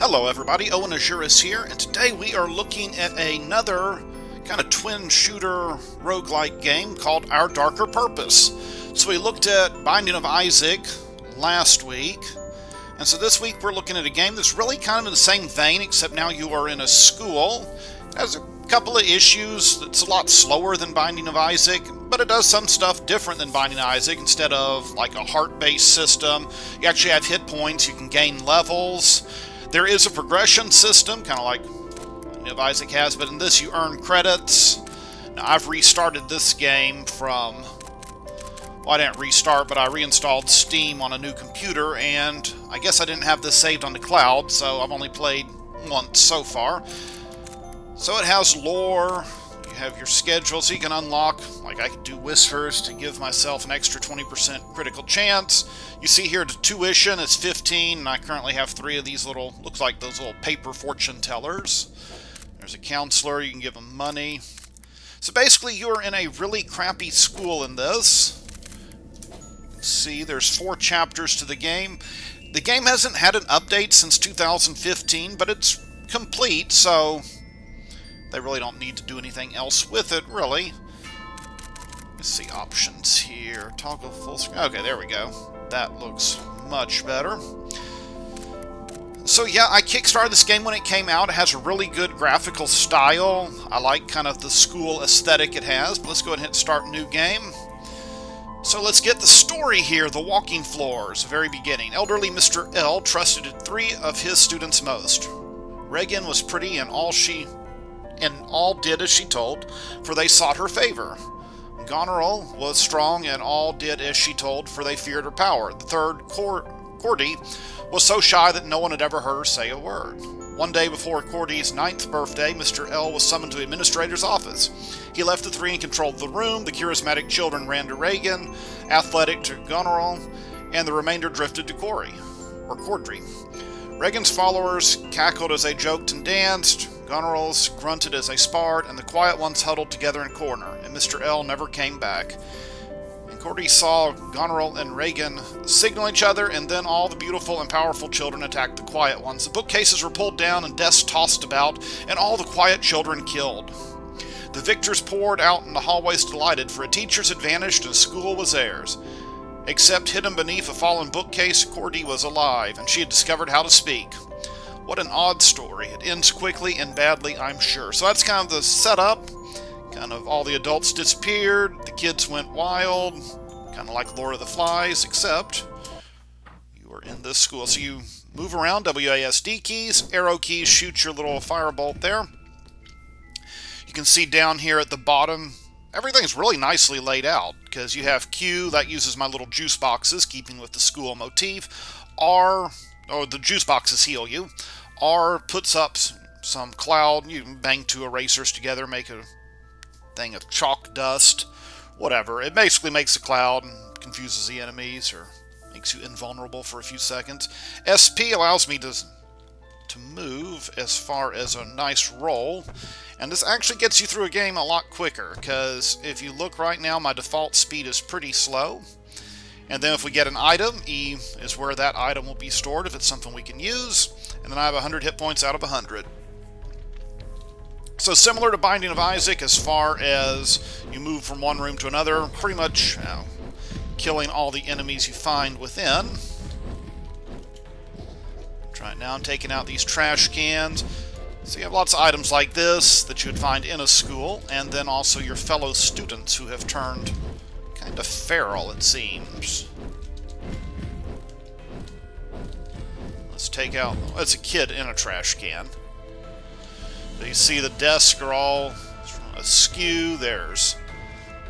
Hello everybody, Owenazuris here, and today we are looking at another kind of twin shooter roguelike game called Our Darker Purpose. So we looked at Binding of Isaac last week, and so this week we're looking at a game that's really kind of in the same vein, except now you are in a school. It has a couple of issues. It's a lot slower than Binding of Isaac, but it does some stuff different than Binding of Isaac. Instead of like a heart-based system, you actually have hit points, you can gain levels. There is a progression system, kind of like Binding of Isaac has, but in this you earn credits. Now I've restarted this game from, well, I didn't restart, but I reinstalled Steam on a new computer, and I guess I didn't have this saved on the cloud, so I've only played once so far. So it has lore, you have your schedule, so you can unlock, like I could do Whispers to give myself an extra 20% critical chance. You see here the tuition is 15, and I currently have 3 of these little, looks like those little paper fortune tellers. There's a counselor, you can give them money. So basically you're in a really crappy school in this. See, there's 4 chapters to the game. The game hasn't had an update since 2015, but it's complete, so they really don't need to do anything else with it, really. Let's see options here. Toggle full screen. Okay, there we go. That looks much better. So yeah, I kickstarted this game when it came out. It has a really good graphical style. I like kind of the school aesthetic it has. But let's go ahead and hit start new game. So let's get the story here. The walking floors, very beginning. Elderly Mr. L trusted 3 of his students most. Regan was pretty and all did as she told, for they sought her favor. Goneril was strong and all did as she told, for they feared her power. The third, Cordy, was so shy that no one had ever heard her say a word. One day before Cordy's 9th birthday, Mr. L was summoned to the administrator's office. He left the 3 and controlled the room. The charismatic children ran to Regan, athletic to Goneril, and the remainder drifted to Cordry. Regan's followers cackled as they joked and danced. Goneril's grunted as they sparred, and the quiet ones huddled together in a corner, and Mr. L never came back. And Cordy saw Goneril and Regan signal each other, and then all the beautiful and powerful children attacked the quiet ones. The bookcases were pulled down and desks tossed about, and all the quiet children killed. The victors poured out in the hallways delighted, for a teacher's had vanished and school was theirs. Except hidden beneath a fallen bookcase, Cordy was alive, and she had discovered how to speak. What an odd story. It ends quickly and badly, I'm sure. So that's kind of the setup. Kind of all the adults disappeared, the kids went wild, kind of like Lord of the Flies, except you are in this school. So you move around, WASD keys, arrow keys, shoot your little firebolt there. You can see down here at the bottom, everything's really nicely laid out, because you have Q, that uses my little juice boxes, keeping with the school motif. R, the juice boxes heal you. R puts up some cloud. You can bang 2 erasers together, make a thing of chalk dust, whatever. It basically makes a cloud and confuses the enemies, or makes you invulnerable for a few seconds. SP allows me to move as far as a nice roll, and this actually gets you through a game a lot quicker, because if you look right now, my default speed is pretty slow. And then if we get an item, E is where that item will be stored if it's something we can use. And then I have 100 hit points out of 100. So similar to Binding of Isaac as far as you move from one room to another, pretty much killing all the enemies you find within. Try it now and taking out these trash cans. So you have lots of items like this that you would find in a school, and then also your fellow students who have turned kind of feral, it seems. Let's take out... It's a kid in a trash can. You see the desks are all askew. There's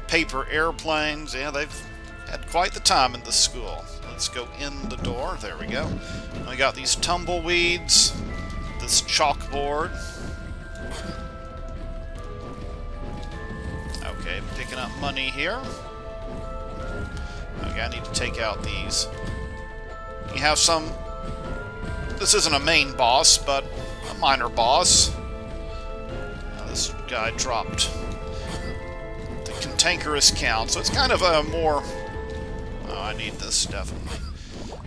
paper airplanes. Yeah, they've had quite the time in the school. Let's go in the door. There we go. And we got these tumbleweeds. This chalkboard. Okay, picking up money here. Okay, I need to take out these. You have some... This isn't a main boss, but a minor boss. This guy dropped the cantankerous count, so it's kind of a more... Oh, I need this, definitely.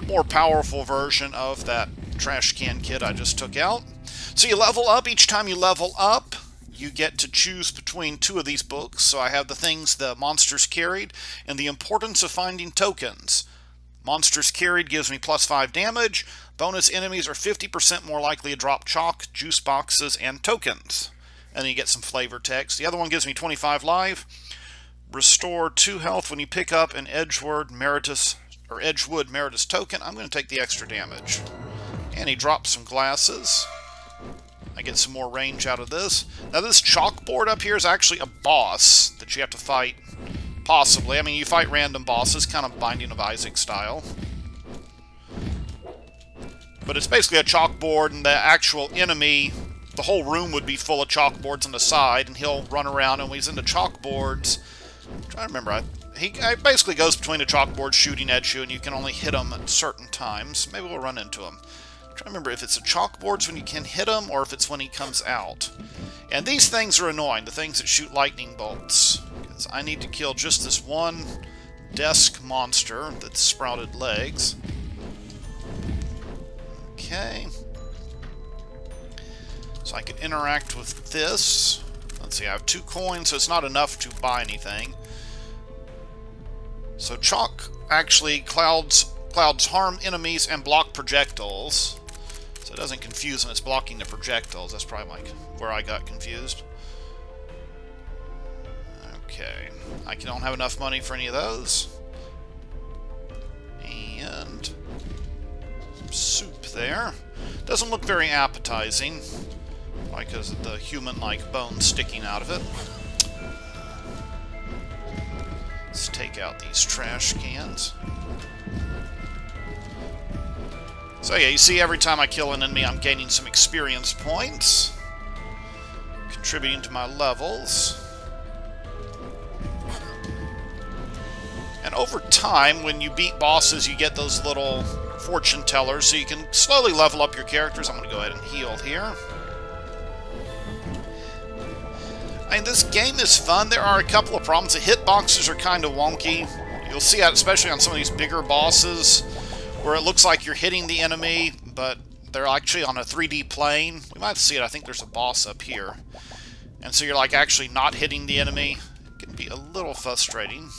More powerful version of that trash can kid I just took out. So you level up. Each time you level up, you get to choose between two of these books. So I have the things the monsters carried and the importance of finding tokens. Monsters carried gives me +5 damage. Bonus enemies are 50% more likely to drop chalk, juice boxes, and tokens. And then you get some flavor text. The other one gives me 25 life. Restore 2 health when you pick up an Edgewood Meritus token. I'm going to take the extra damage. And he drops some glasses. I get some more range out of this. Now this chalkboard up here is actually a boss that you have to fight. Possibly. I mean, you fight random bosses, kind of Binding of Isaac style. But it's basically a chalkboard, and the actual enemy, the whole room would be full of chalkboards on the side, and he'll run around, and when he's in the chalkboards, I'm trying to remember, he basically goes between the chalkboards shooting at you, and you can only hit him at certain times. Maybe we'll run into him. I'm trying to remember if it's the chalkboards when you can hit him, or if it's when he comes out. And these things are annoying, the things that shoot lightning bolts. Because I need to kill just this one desk monster that's sprouted legs. Okay. So I can interact with this. Let's see, I have 2 coins, so it's not enough to buy anything. So chalk actually clouds harm enemies and block projectiles. So it doesn't confuse them, it's blocking the projectiles. That's probably like where I got confused. Okay. I don't have enough money for any of those. And some soup there. Doesn't look very appetizing. Why? Because of the human-like bones sticking out of it. Let's take out these trash cans. So yeah, you see every time I kill an enemy I'm gaining some experience points, contributing to my levels. And over time, when you beat bosses, you get those little fortune tellers, so you can slowly level up your characters. I'm going to go ahead and heal here. I mean, this game is fun. There are a couple of problems. The hitboxes are kind of wonky. You'll see that especially on some of these bigger bosses, where it looks like you're hitting the enemy, but they're actually on a 3D plane. We might see it. I think there's a boss up here. And so you're like actually not hitting the enemy. It can be a little frustrating.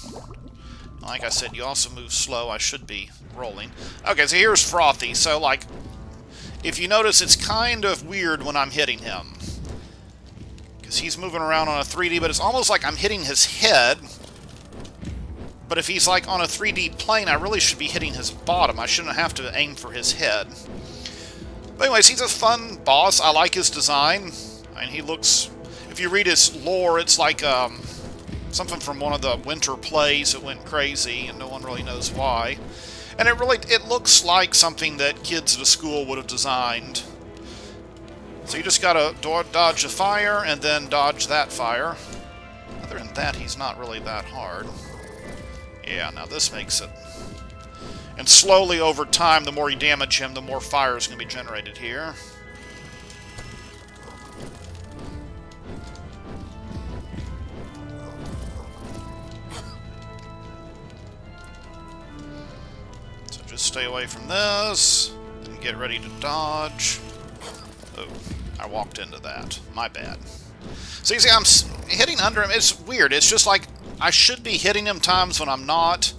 Like I said, you also move slow. I should be rolling. Okay, so here's Frothy. So, like, if you notice, it's kind of weird when I'm hitting him. Because he's moving around on a 3D, but it's almost like I'm hitting his head. But if he's, like, on a 3D plane, I really should be hitting his bottom. I shouldn't have to aim for his head. But anyways, he's a fun boss. I like his design. And he looks... If you read his lore, it's like, something from one of the winter plays that went crazy, and no one really knows why. And it looks like something that kids at a school would have designed. So you just gotta dodge a fire, and then dodge that fire. Other than that, he's not really that hard. Yeah, now this makes it. And slowly over time, the more you damage him, the more fire is going to be generated here. Just stay away from this, and get ready to dodge. Oh, I walked into that. My bad. So you see, I'm hitting under him. It's weird. It's just like I should be hitting him times when I'm not,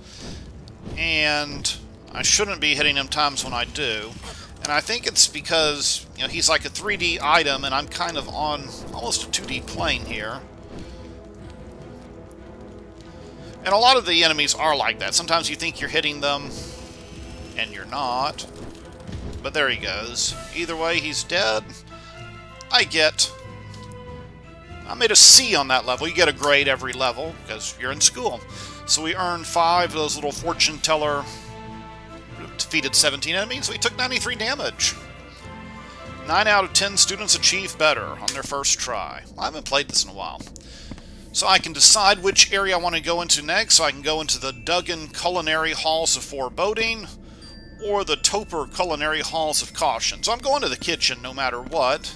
and I shouldn't be hitting him times when I do. And I think it's because, you know, he's like a 3D item, and I'm kind of on almost a 2D plane here. And a lot of the enemies are like that. Sometimes you think you're hitting them, and you're not. But there he goes. Either way, he's dead. I made a C on that level. You get a grade every level, because you're in school. So we earned 5 of those little fortune teller. Defeated 17 enemies. We took 93 damage. 9 out of 10 students achieve better on their first try. I haven't played this in a while. So I can decide which area I want to go into next. So I can go into the Duggan Culinary Halls of Foreboding, or the Toper Culinary Halls of Caution. So I'm going to the kitchen no matter what.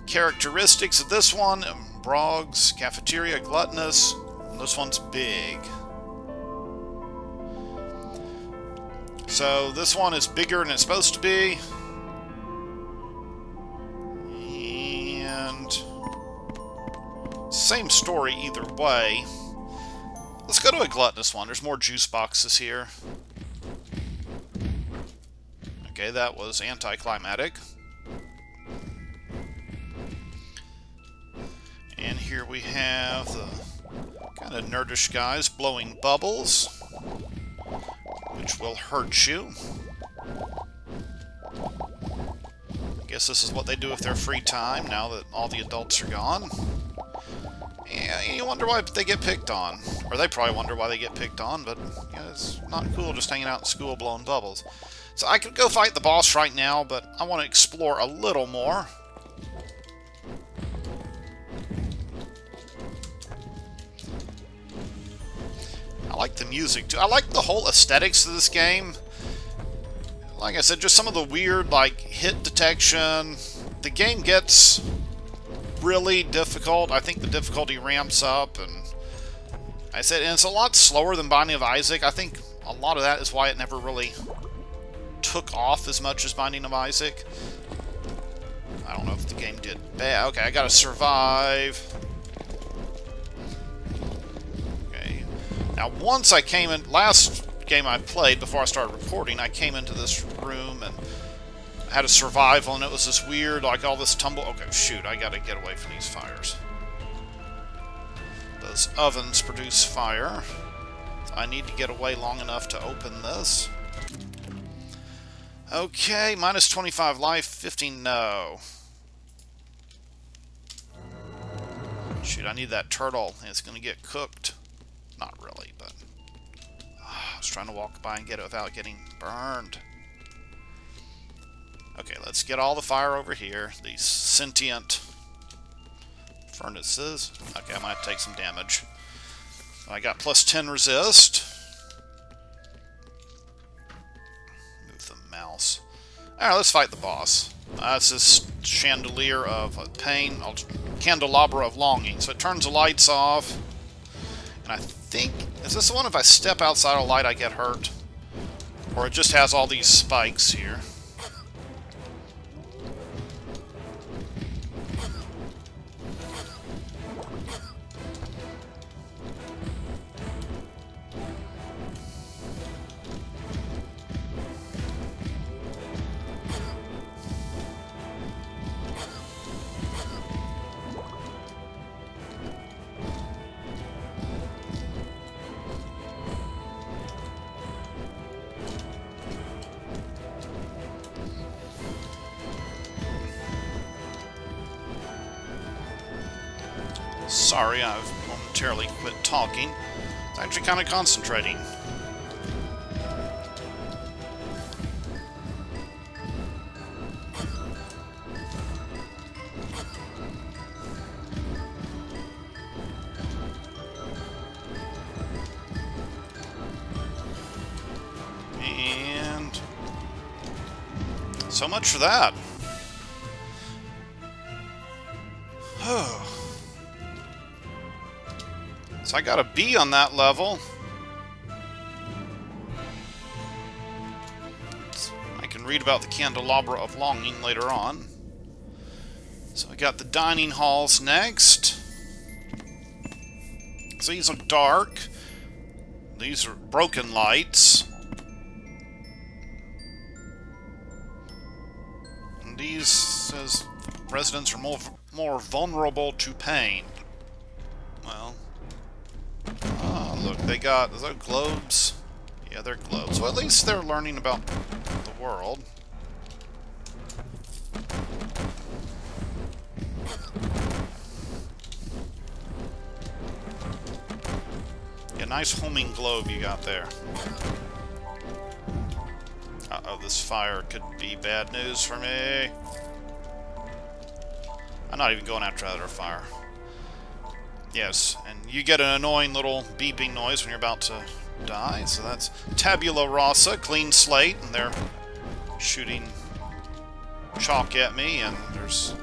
Characteristics of this one: Brogs, Cafeteria, Gluttonous. And this one's big. So this one is bigger than it's supposed to be. And same story either way. Let's go to a gluttonous one. There's more juice boxes here. Okay, that was anticlimactic. And here we have the kind of nerdish guys blowing bubbles, which will hurt you. I guess this is what they do with their free time now that all the adults are gone. And you wonder why they get picked on. Or they probably wonder why they get picked on, but yeah, it's not cool just hanging out in school blowing bubbles. So I could go fight the boss right now, but I want to explore a little more. I like the music too. I like the whole aesthetics of this game. Like I said, just some of the weird, like, hit detection. The game gets really difficult. I think the difficulty ramps up, and I said, and it's a lot slower than Binding of Isaac. I think a lot of that is why it never really took off as much as Binding of Isaac. I don't know if the game did bad. Okay, I gotta survive. Okay. Now, once I came in, last game I played before I started recording, I came into this room and I had a survival, and it was this weird, like all this tumble. Okay, shoot, I gotta get away from these fires. Those ovens produce fire. So I need to get away long enough to open this. Okay, minus 25 life, 15 no. Shoot, I need that turtle. It's gonna get cooked. Not really, but I was trying to walk by and get it without getting burned. Okay, let's get all the fire over here. These sentient furnaces. Okay, I might take some damage. I got plus 10 resist. Move the mouse. Alright, let's fight the boss. That's this chandelier of pain, candelabra of longing. So it turns the lights off. And I think, is this the one if I step outside a light I get hurt? Or it just has all these spikes here? Sorry, I've momentarily quit talking. It's actually kind of concentrating. And so much for that. Oh. So I got a B on that level. I can read about the candelabra of longing later on. So I got the dining halls next. So these are dark. These are broken lights. And these says residents are more vulnerable to pain. Well, oh, look, they got, is that globes? Yeah, they're globes. Well, at least they're learning about the world. Yeah, nice homing globe you got there. Uh-oh, this fire could be bad news for me. I'm not even going after that other fire. Yes, and you get an annoying little beeping noise when you're about to die, so that's tabula rasa, clean slate, and they're shooting chalk at me, and there's...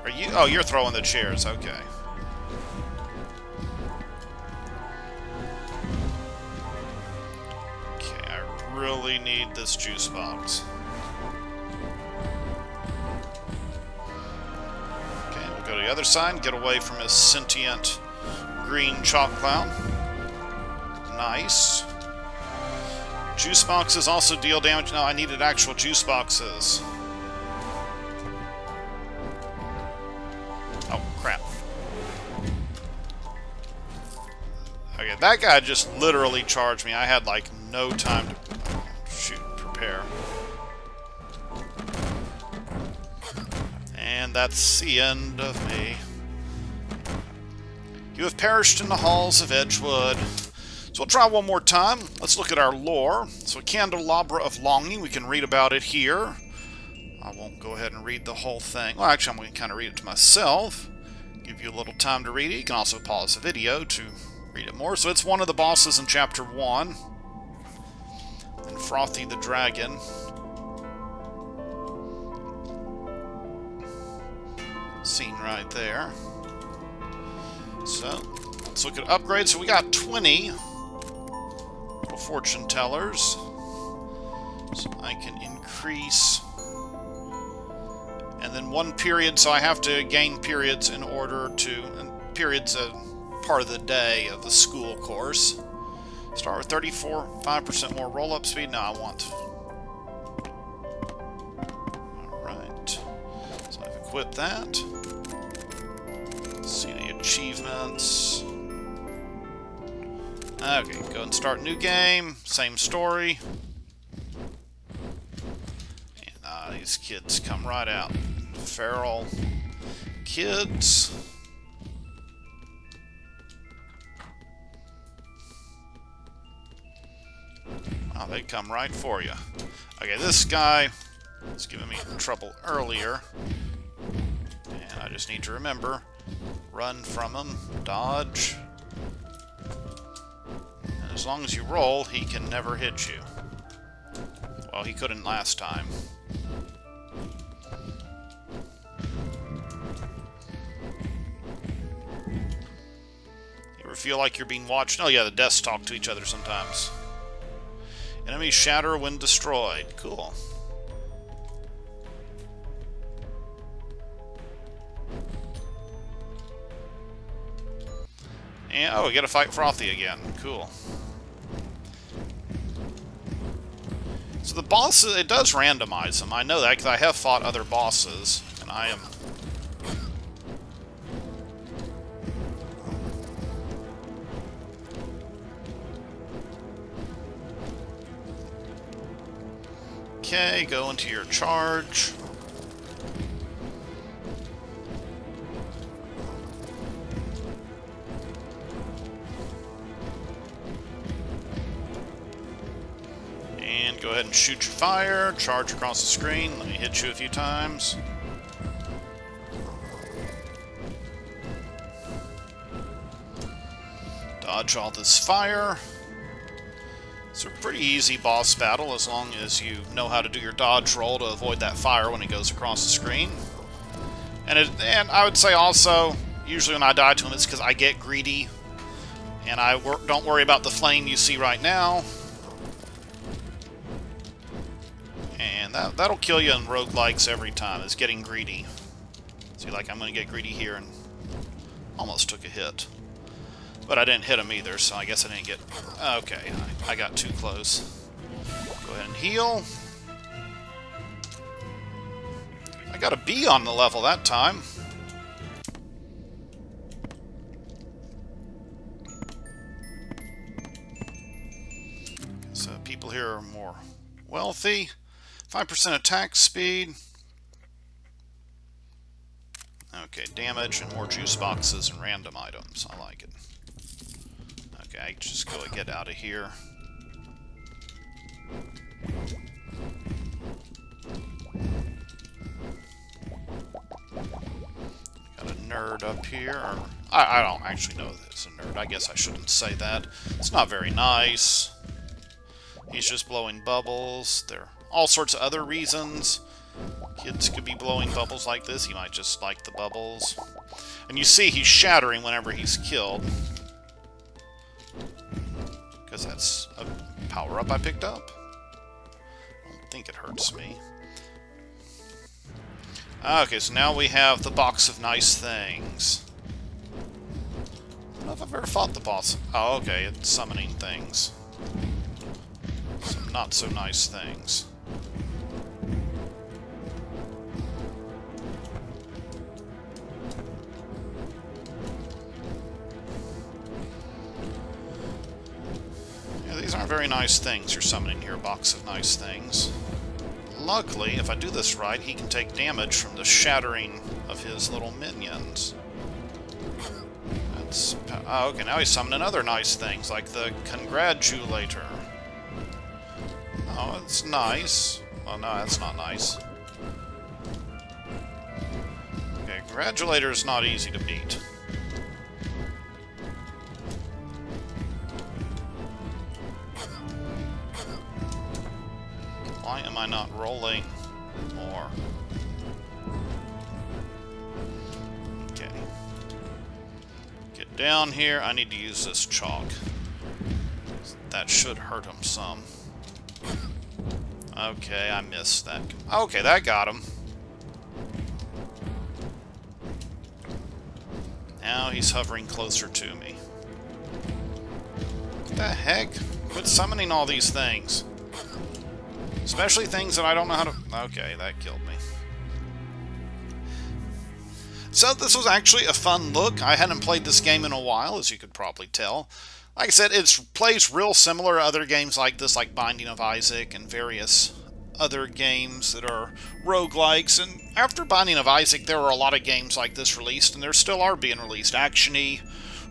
Are you... Oh, you're throwing the chairs, okay. Okay, I really need this juice box. Okay, we'll the other side, get away from his sentient green chalk cloud. Nice. Juice boxes also deal damage. No, I needed actual juice boxes. Oh, crap. Okay, that guy just literally charged me. I had, like, no time to prepare. And that's the end of me. You have perished in the halls of Edgewood. So we'll try one more time. Let's look at our lore. So a candelabra of longing, we can read about it here. I won't go ahead and read the whole thing. Well, actually, I'm going to kind of read it to myself. Give you a little time to read it. You can also pause the video to read it more. So it's one of the bosses in Chapter 1. And Frothy the Dragon. Scene right there. So, let's look at upgrades. So we got 20 little fortune tellers. So I can increase. And then 1 period, so I have to gain periods in order to... And periods are part of the day of the school course. Start with 5% more roll-up speed. No, I want. Alright. So I've equipped that. See the achievements. Okay, go and start new game. Same story. And these kids come right out. Feral kids. Oh, they come right for you. Okay, this guy was giving me trouble earlier. And I just need to remember. Run from him, dodge, and as long as you roll, he can never hit you. Well, he couldn't last time. You ever feel like you're being watched? Oh yeah, the deaths talk to each other sometimes. Enemies shatter when destroyed. Cool. And, oh, we gotta fight Frothy again. Cool. So the bosses, it does randomize them. I know that because I have fought other bosses, and I am... Okay, go into your charge. Go ahead and shoot your fire, charge across the screen. Let me hit you a few times. Dodge all this fire. It's a pretty easy boss battle as long as you know how to do your dodge roll to avoid that fire when it goes across the screen. And I would say also, usually when I die to him, it's because I get greedy. And I don't worry about the flame you see right now. And that'll kill you in roguelikes every time, is getting greedy. See, like, I'm going to get greedy here and almost took a hit. But I didn't hit him either, so I guess I didn't get... Okay, I got too close. Go ahead and heal. I got a B on the level that time. So people here are more wealthy. 5% attack speed. Okay, damage and more juice boxes and random items. I like it. Okay, I just go and get out of here. Got a nerd up here. I don't actually know that it's a nerd. I guess I shouldn't say that. It's not very nice. He's just blowing bubbles. There are all sorts of other reasons. Kids could be blowing bubbles like this. He might just like the bubbles. And you see he's shattering whenever he's killed. Because that's a power-up I picked up. I don't think it hurts me. Okay, so now we have the box of nice things. I don't know if I've ever fought the boss. Oh, okay, it's summoning things. Some not so nice things. Yeah, these aren't very nice things you're summoning here, box of nice things. Luckily, if I do this right, he can take damage from the shattering of his little minions. That's... Oh, okay, now he's summoning other nice things, like the Congratulator. Oh, it's nice. Oh, no, that's not nice. Okay, Congratulator is not easy to beat. Why am I not rolling more? Okay. Get down here. I need to use this chalk. That should hurt him some. Okay, I missed that. Okay, that got him. Now he's hovering closer to me. What the heck? Quit summoning all these things. Especially things that I don't know how to... Okay, that killed me. So this was actually a fun look. I hadn't played this game in a while, as you could probably tell. Like I said, it plays real similar to other games like this, like Binding of Isaac and various other games that are roguelikes. And after Binding of Isaac, there were a lot of games like this released, and there still are being released. Action-y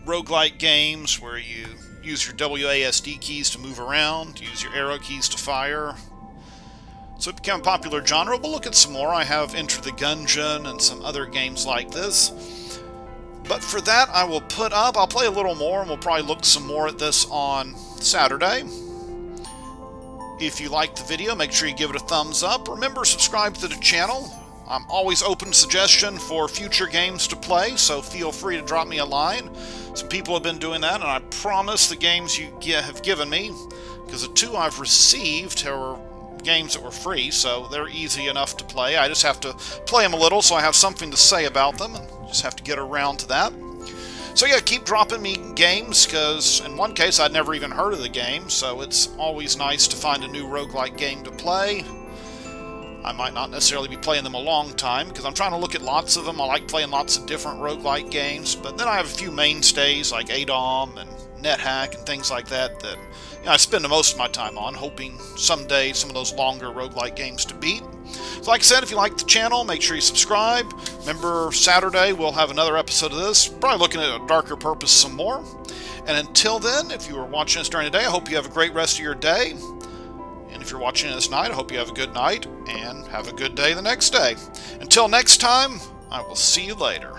roguelike games where you use your WASD keys to move around, use your arrow keys to fire. So it became a popular genre. We'll look at some more. I have Enter the Gungeon and some other games like this. But for that, I'll play a little more, and we'll probably look some more at this on Saturday. If you liked the video, make sure you give it a thumbs up. Remember, subscribe to the channel. I'm always open to suggestion for future games to play, so feel free to drop me a line. Some people have been doing that, and I promise the games you have given me, because the two I've received are games that were free, so they're easy enough to play. I just have to play them a little so I have something to say about them, and just have to get around to that. So yeah, keep dropping me games, because in one case I'd never even heard of the game, so it's always nice to find a new roguelike game to play. I might not necessarily be playing them a long time, because I'm trying to look at lots of them. I like playing lots of different roguelike games, but then I have a few mainstays like ADOM and NetHack and things like that that I spend the most of my time on, hoping someday some of those longer roguelike games to beat. So like I said, if you like the channel, make sure you subscribe. Remember, Saturday we'll have another episode of this, probably looking at a darker purpose some more. And until then, if you are watching this during the day, I hope you have a great rest of your day. And if you're watching this night, I hope you have a good night, and have a good day the next day. Until next time, I will see you later.